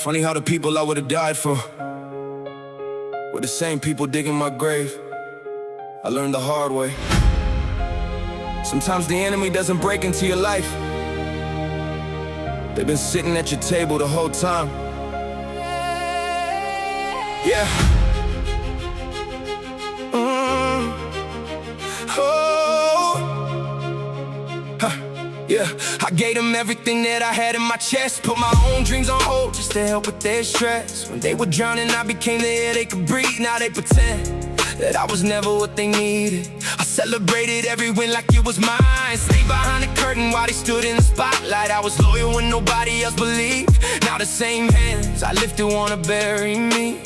Funny how the people I would've died for were the same people digging my grave. I learned the hard way. Sometimes the enemy doesn't break into your life. They've been sitting at your table the whole time. Yeah. Yeah, I gave them everything that I had in my chest. Put my own dreams on hold just to help with their stress. When they were drowning, I became the air they could breathe. Now they pretend that I was never what they needed. I celebrated every win like it was mine. Stayed behind the curtain while they stood in the spotlight. I was loyal when nobody else believed. Now the same hands I lifted wanna bury me.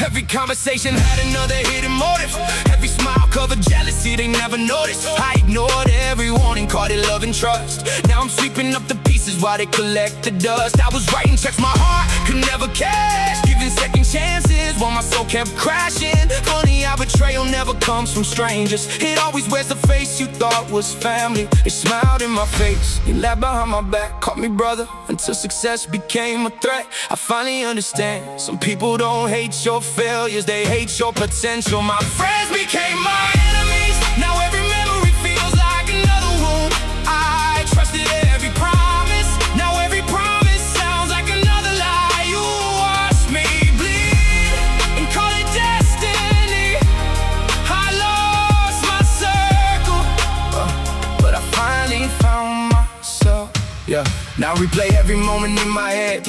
Every conversation had another hidden motive. Every smile covered jealousy they never noticed. I ignored every warning, called it love and trust. Now I'm sweeping up the pieces while they collect the dust. I was writing checks my heart could never cash, giving second chances while my soul kept crashing. Funny how betrayal never comes from strangers. It always wears the face you thought was family. They smiled in my face, you laughed behind my back, called me brother until success became a threat. I finally understand, some people don't hate your failures, they hate your potential. My friends became my enemies. Now every memory feels like another wound. I trusted every promise. Now every promise sounds like another lie. You watched me bleed and call it destiny. I lost my circle, but I finally found myself. Yeah, now replay every moment in my head.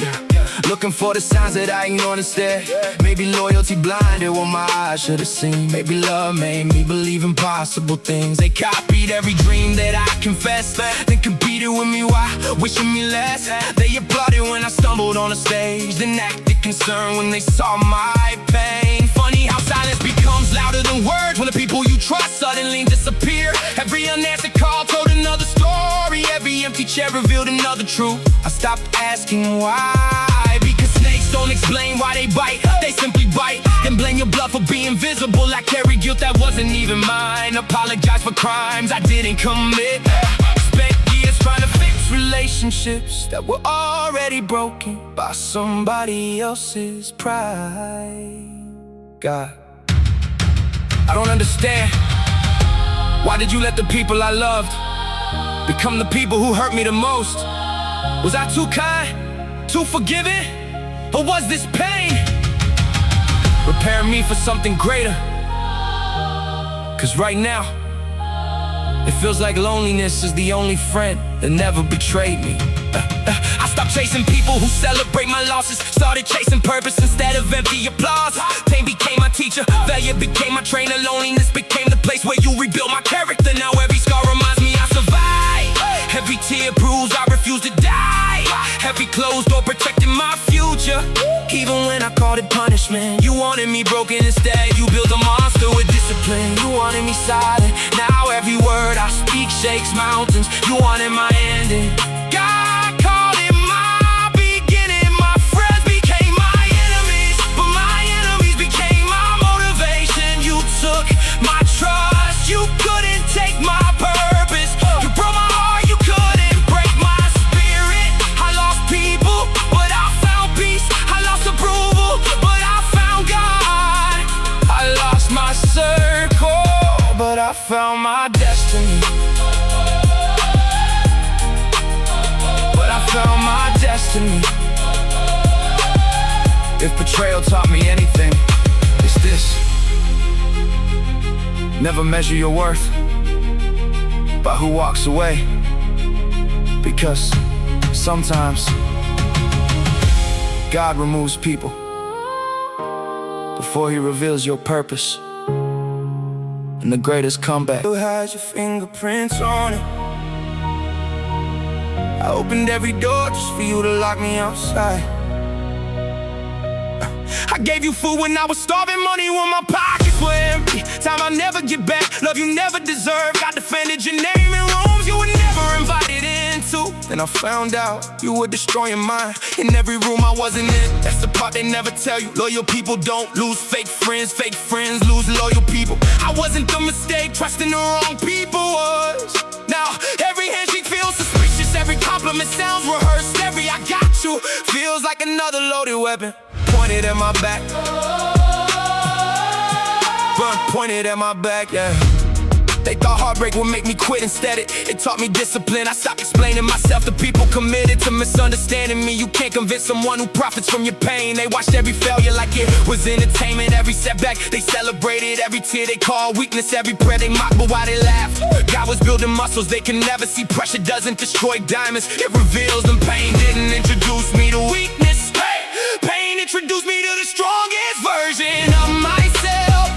Looking for the signs that I ignored instead. Maybe loyalty blinded what my eyes should have seen. Maybe love made me believe impossible things. They copied every dream that I confessed, then competed with me while wishing me less. They applauded when I stumbled on the stage, then acted concerned when they saw my pain. Funny how silence becomes louder than words when the people you trust suddenly disappear. Every unanswered call told another story. Every empty chair revealed another truth. I stopped asking why, because snakes don't explain why they bite. They simply bite and blame your blood for being visible. I carry guilt that wasn't even mine. Apologize for crimes I didn't commit. Spent years trying to fix relationships that were already broken by somebody else's pride. God, I don't understand. Why did you let the people I loved become the people who hurt me the most? Was I too kind, too forgiving, or was this pain preparing me for something greater? Cause right now, it feels like loneliness is the only friend that never betrayed me. I stopped chasing people who celebrate my losses, started chasing purpose instead of empty applause. Pain became my teacher, failure became my trainer, loneliness became the place where you rebuild my character. Now every scar reminds me I survived. Every tear proves I refuse to die. Every closed door protected my future. Even when I called it punishment, you wanted me broken instead. You built a monster with discipline. You wanted me silent. Now every word I speak shakes mountains. You wanted my ending. God called it my beginning. My friends became my enemies, but my enemies became my motivation. You took my trust, you couldn't take my purpose. You broke my heart, you couldn't break my spirit. I lost people, but I found peace. I lost approval, but I found God. I lost my circle, but I found my destiny. Found my destiny. If betrayal taught me anything, it's this: never measure your worth by who walks away, because sometimes God removes people before He reveals your purpose. And the greatest comeback, you had your fingerprints on it. I opened every door just for you to lock me outside. I gave you food when I was starving, money when my pockets were empty. Time I'll never get back, love you never deserved. I defended your name in rooms you were never invited into. Then I found out you were destroying mine. In every room I wasn't in, that's the part they never tell you. Loyal people don't lose fake friends lose loyal people. I wasn't the mistake, trusting the wrong people was. Now every handshake feels suspicious, every compliment sounds rehearsed. Every I got you you feels like another loaded weapon pointed at my back. Gun pointed at my back, yeah. They thought heartbreak would make me quit. Instead it taught me discipline. I stopped explaining myself to people committed to misunderstanding me. You can't convince someone who profits from your pain. They watched every failure like it was entertainment. Every setback they celebrated, every tear they called weakness, every prayer they mocked, but why they laughed? God was building muscles they can never see. Pressure doesn't destroy diamonds, it reveals them. Pain didn't introduce me to weakness. Pain introduced me to the strongest version of myself.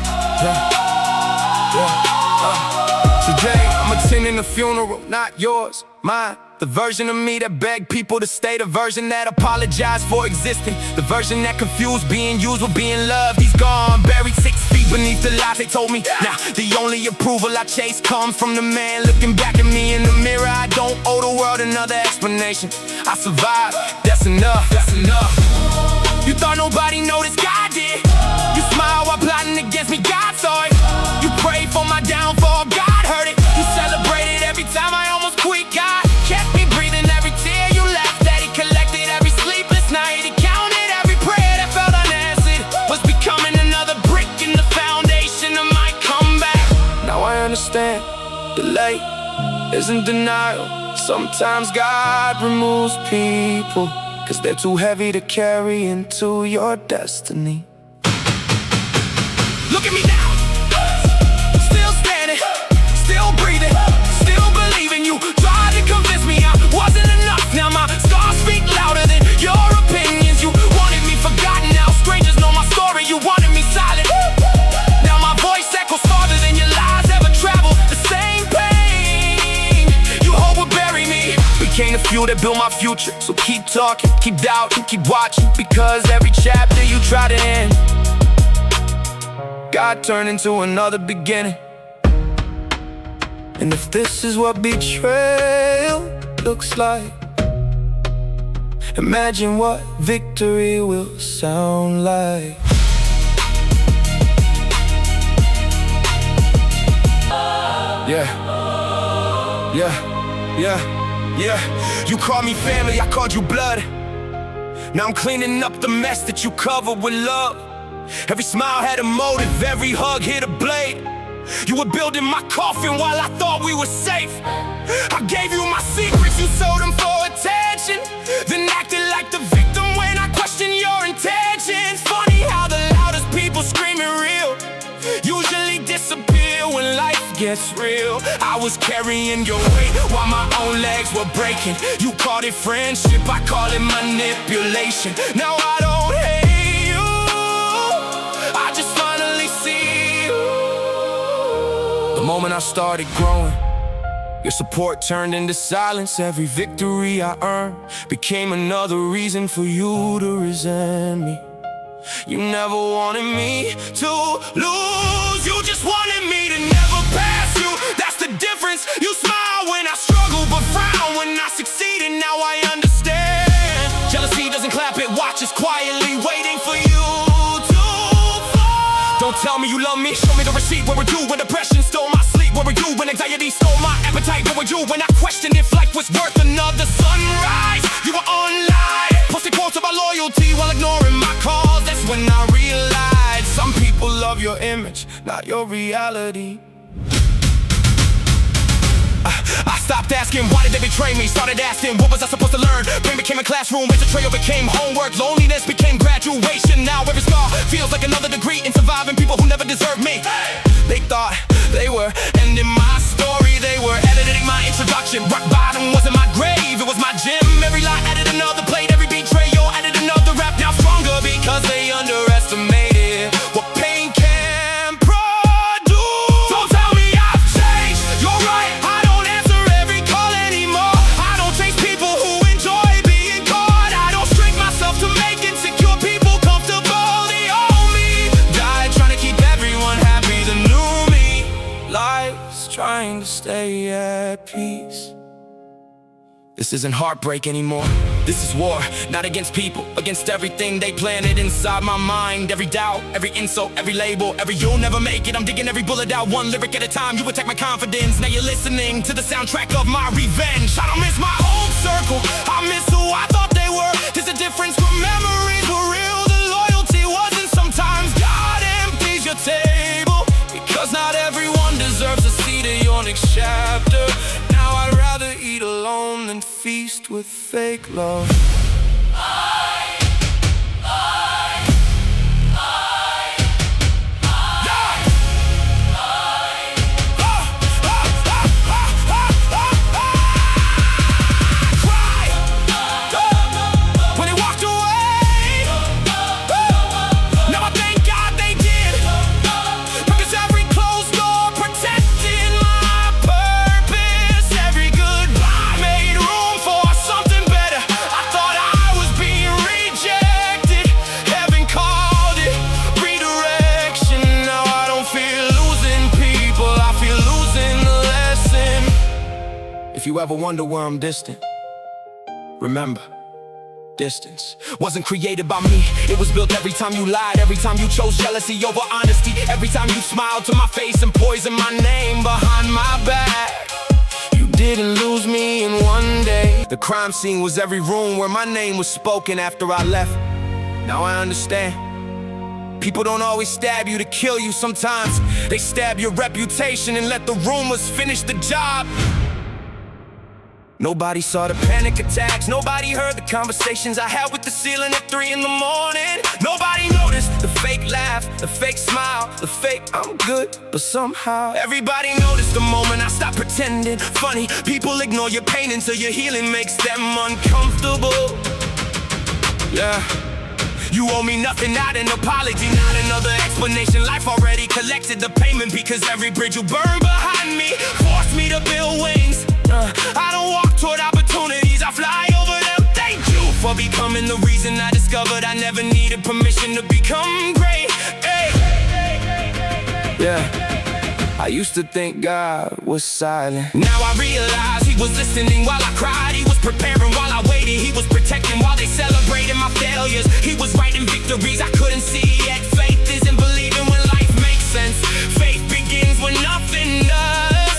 Today, I'm attending a funeral, not yours, mine. The version of me that begged people to stay. The version that apologized for existing. The version that confused being used with being loved. He's gone, buried 6 feet beneath the lies they told me. Now, the only approval I chase comes from the man looking back at me in the mirror. I don't owe the world another explanation. I survived, that's enough, that's enough. You thought nobody noticed, God did. You smile while plotting against me, God saw it. You prayed for my downfall, God heard it. You celebrated every time I almost quit, God kept me breathing. Every tear you left, that He collected. Every sleepless night He counted. Every prayer that felt unanswered was becoming another brick in the foundation of my comeback. Now I understand, delay isn't denial. Sometimes God removes people 'cause they're too heavy to carry into your destiny. Look at me now, still standing, still breathing, still believing. You tried to convince me I wasn't enough. Now my scars speak louder than your opinions. You wanted me forgotten, now strangers know my story. You wanted me silent, now my voice echoes farther than your lies ever travel. The same pain you hope would bury me became the fuel that built my future. So keep talking, keep doubting, keep watching, because every chapter you try to end, God turned into another beginning. And if this is what betrayal looks like, imagine what victory will sound like. Yeah, yeah, yeah, yeah. You called me family, I called you blood. Now I'm cleaning up the mess that you covered with love. Every smile had a motive, every hug hit a blade. You were building my coffin while I thought we were safe. I gave you my secrets, you sold them for attention, then acted like the victim when I questioned your intentions. Funny how the loudest people screaming real usually disappear when life gets real. I was carrying your weight while my own legs were breaking. You called it friendship, I call it manipulation. Now I don't hate you, I just finally see you. The moment I started growing, your support turned into silence. Every victory I earned became another reason for you to resent me. You never wanted me to lose, you just wanted me to never pass you. That's the difference. You smile when I struggle, but frown when I succeed, and now I understand. Jealousy doesn't clap, it watches quietly, waiting for you to fall. Don't tell me you love me, show me the receipt. Where were you when depression stole my sleep? Where were you when anxiety stole my appetite? Where were you when I questioned if life was worth another sunrise? You were online, posting quotes about loyalty while ignoring my calls. That's when I realized some people love your image, not your reality. I stopped asking, why did they betray me? Started asking, what was I supposed to learn? Pain became a classroom, betrayal became homework. Loneliness became graduation. Now every scar feels like another degree in surviving people who never deserved me. They thought they were ending my story, they were editing my introduction. Rock bottom wasn't my grave, it was my gym. Every lie added another plate, every betrayal added another rap. Now I'm stronger because they underestimated what pain can produce. Don't tell me I've changed, you're right, I don't answer every call anymore. I don't chase people who enjoy being caught. I don't shrink myself to make insecure people comfortable. The old me died trying to keep everyone happy. The new me life's trying to stay at peace. This isn't heartbreak anymore, this is war. Not against people, against everything they planted inside my mind. Every doubt, every insult, every label, every you'll never make it. I'm digging every bullet out, one lyric at a time. You attack my confidence, now you're listening to the soundtrack of my revenge. I don't miss my old circle, I miss who I thought they were. There's a difference when memories were real. The loyalty wasn't. Sometimes God empties your table, because not everyone deserves a seat at your next chapter. Now I'd rather eat alone than feast with fake love. If you ever wonder where I'm distant, remember, distance wasn't created by me. It was built every time you lied, every time you chose jealousy over honesty, every time you smiled to my face and poisoned my name behind my back. You didn't lose me in one day. The crime scene was every room where my name was spoken after I left. Now I understand. People don't always stab you to kill you. Sometimes they stab your reputation and let the rumors finish the job. Nobody saw the panic attacks. Nobody heard the conversations I had with the ceiling at 3 in the morning. Nobody noticed the fake laugh, the fake smile, the fake I'm good, but somehow everybody noticed the moment I stopped pretending. Funny, people ignore your pain until your healing makes them uncomfortable. Yeah. You owe me nothing, not an apology, not another explanation. Life already collected the payment, because every bridge you burn behind me forced me to build wings. I don't walk toward opportunities, I fly over them. Thank you for becoming the reason I discovered I never needed permission to become great. Hey. Yeah, I used to think God was silent. Now I realize He was listening while I cried. He was preparing while I waited. He was protecting while they celebrated my failures. He was writing victories I couldn't see yet. Faith isn't believing when life makes sense. Faith begins when nothing does.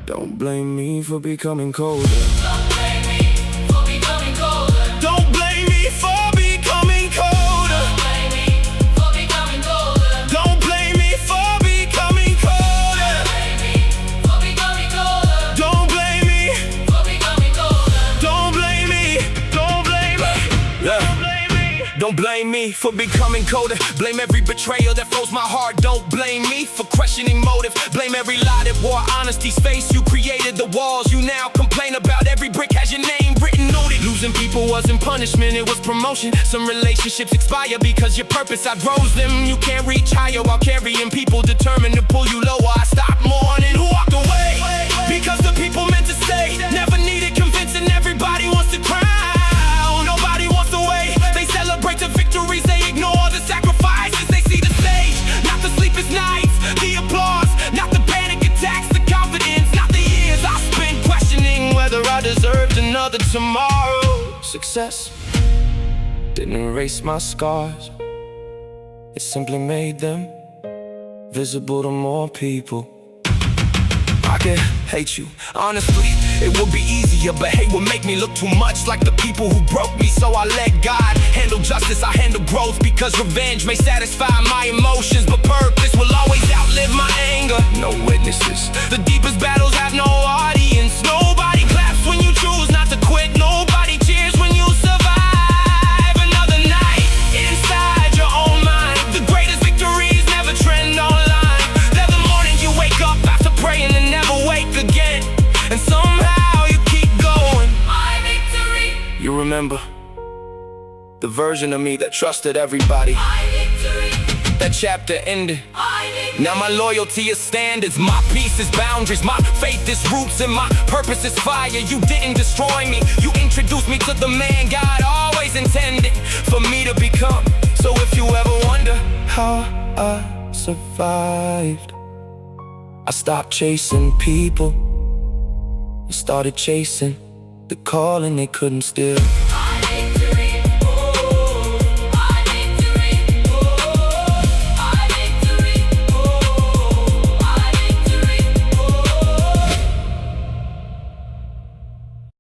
Don't blame me for becoming colder. Don't blame me for becoming colder. Don't blame me for becoming colder. Don't blame me for becoming colder. Don't blame me for becoming colder. Don't blame me. Don't blame me. Yeah. Don't blame me for becoming colder. Blame every betrayal that froze my heart. Don't blame me for questioning motive. Blame every lie that wore honesty's face. You created the walls, you now complain about every brick has your name written on it. Losing people wasn't punishment, it was promotion. Some relationships expire because your purpose outgrows them. You can't reach higher while carrying people determined to pull you lower. I stopped mourning, walked away, because the people meant to stay never needed convincing. Everybody wants to crown, nobody wants to wait. They celebrate the victories, they ignore the sacrifices. They see the stage, not the sleepless nights, the applause, not the panic attacks, the confidence, not the years I spent questioning whether I deserved another tomorrow. Success didn't erase my scars, it simply made them visible to more people. I could hate you, honestly, it would be easier, but hate would make me look too much like the people who broke me. So I let God handle justice, I handle growth, because revenge may satisfy my emotions, but purpose will always outlive my anger. No witnesses, the deepest battles have no audience. Nobody claps when you choose not to quit. Nobody cheers when you survive another night inside your own mind. The greatest victories never trend online. They're the morning you wake up after praying and never wake again, and somehow you keep going. My victory. You remember the version of me that trusted everybody. My victory. That chapter ended. Now my loyalty is standards, my peace is boundaries, my faith is roots, and my purpose is fire. You didn't destroy me, you introduced me to the man God always intended for me to become. So if you ever wonder how I survived, I stopped chasing people, I started chasing the calling they couldn't steal.